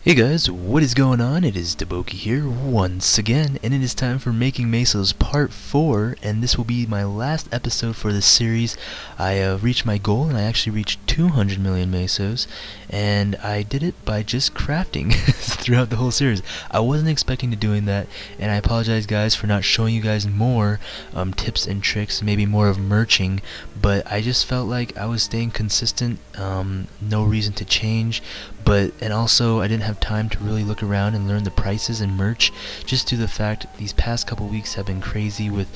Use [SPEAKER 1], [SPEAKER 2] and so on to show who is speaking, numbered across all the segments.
[SPEAKER 1] Hey guys, what is going on? It is DaBoki here once again, and it is time for Making Mesos Part 4, and this will be my last episode for this series. I reached my goal, and I actually reached 200 million Mesos, and I did it by just crafting throughout the whole series. I wasn't expecting to doing that, and I apologize guys for not showing you guys more tips and tricks, maybe more of merching, but I just felt like I was staying consistent, no reason to change, and also I didn't have time to really look around and learn the prices and merch, just due to the fact these past couple weeks have been crazy with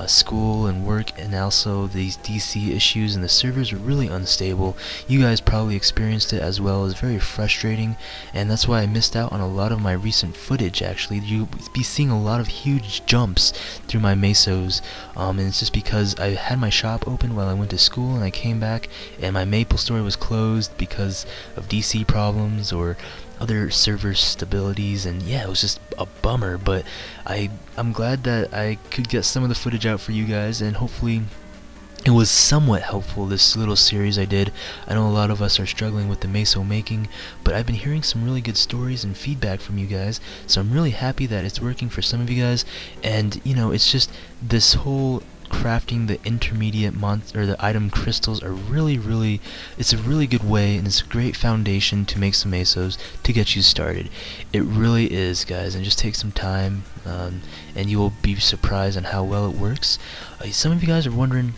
[SPEAKER 1] school and work, and also these DC issues, and the servers are really unstable. You guys probably experienced it as well. It's very frustrating, and that's why I missed out on a lot of my recent footage. Actually, you'll be seeing a lot of huge jumps through my Mesos, and it's just because I had my shop open while I went to school, and I came back and my Maple store was closed because of DC problems or other server stabilities, and yeah, it was just a bummer. But I'm glad that I could get some of the footage out for you guys, and hopefully it was somewhat helpful, this little series I did. I know a lot of us are struggling with the Meso making, but I've been hearing some really good stories and feedback from you guys, so I'm really happy that it's working for some of you guys. And you know, it's just this whole crafting the intermediate or the item crystals are really, it's a really good way, and it's a great foundation to make some Mesos to get you started. It really is, guys, and just take some time, and you will be surprised on how well it works. Some of you guys are wondering,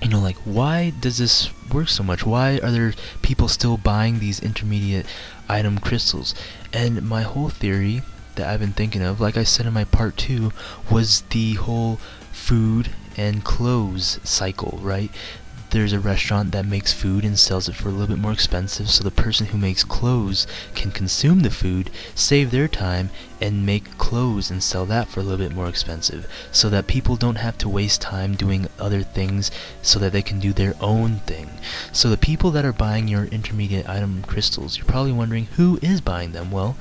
[SPEAKER 1] you know, like, why does this work so much? Why are there people still buying these intermediate item crystals? And my whole theory that I've been thinking of, like I said in my part 2, was the whole food and clothes cycle, right? There's a restaurant that makes food and sells it for a little bit more expensive, so the person who makes clothes can consume the food, save their time, and make clothes and sell that for a little bit more expensive, so that people don't have to waste time doing other things, so that they can do their own thing. So the people that are buying your intermediate item crystals, you're probably wondering, who is buying them? Well,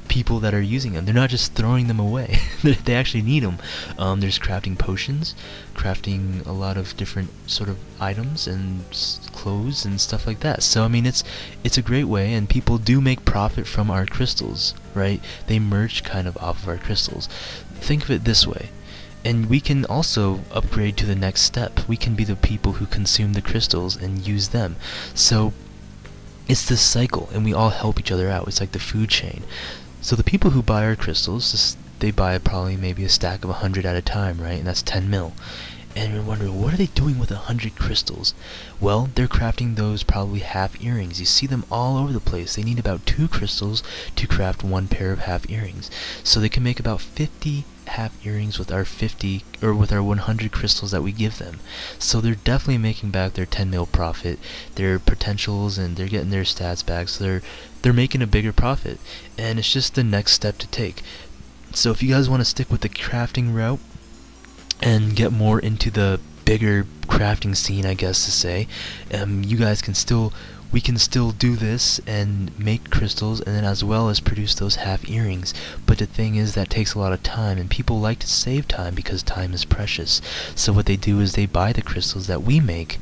[SPEAKER 1] people that are using them. They're not just throwing them away. They actually need them. There's crafting potions, crafting a lot of different sort of items and clothes and stuff like that. So I mean, it's a great way, and people do make profit from our crystals, right? They merge kind of off of our crystals. Think of it this way. And we can also upgrade to the next step. We can be the people who consume the crystals and use them. So it's this cycle, and we all help each other out. It's like the food chain. So the people who buy our crystals, they buy probably maybe a stack of 100 at a time, right? And that's 10 mil. And you're wondering, what are they doing with 100 crystals? Well, they're crafting those probably half earrings. You see them all over the place. They need about 2 crystals to craft 1 pair of half earrings. So they can make about 50 half earrings with our 100 crystals that we give them. So they're definitely making back their 10 mil profit, their potentials, and they're getting their stats back. So they're making a bigger profit, and it's just the next step to take. So if you guys want to stick with the crafting route and get more into the bigger crafting scene, I guess to say, you guys can we can still do this and make crystals, and then as well as produce those half earrings. But the thing is, that takes a lot of time, and people like to save time because time is precious. So what they do is they buy the crystals that we make,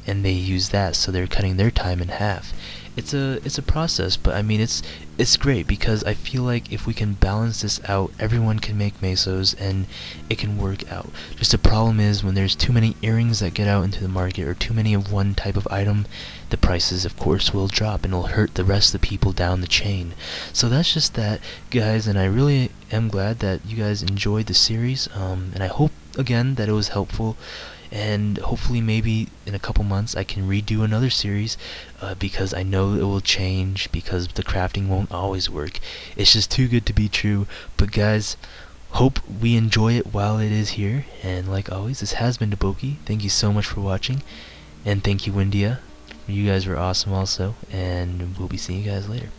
[SPEAKER 1] and they use that, so they're cutting their time in half. It's a process, but I mean, it's great, because I feel like if we can balance this out, everyone can make Mesos and it can work out. Just the problem is, when there's too many earrings that get out into the market, or too many of one type of item, the prices of course will drop, and it'll hurt the rest of the people down the chain. So that's just that, guys, and I really am glad that you guys enjoyed the series, and I hope again that it was helpful. And hopefully maybe in a couple months I can redo another series, because I know it will change, because the crafting won't always work. It's just too good to be true. But guys, hope we enjoy it while it is here, and like always, this has been DaBoki. Thank you so much for watching, and thank you Windia. You guys were awesome also, and we'll be seeing you guys later.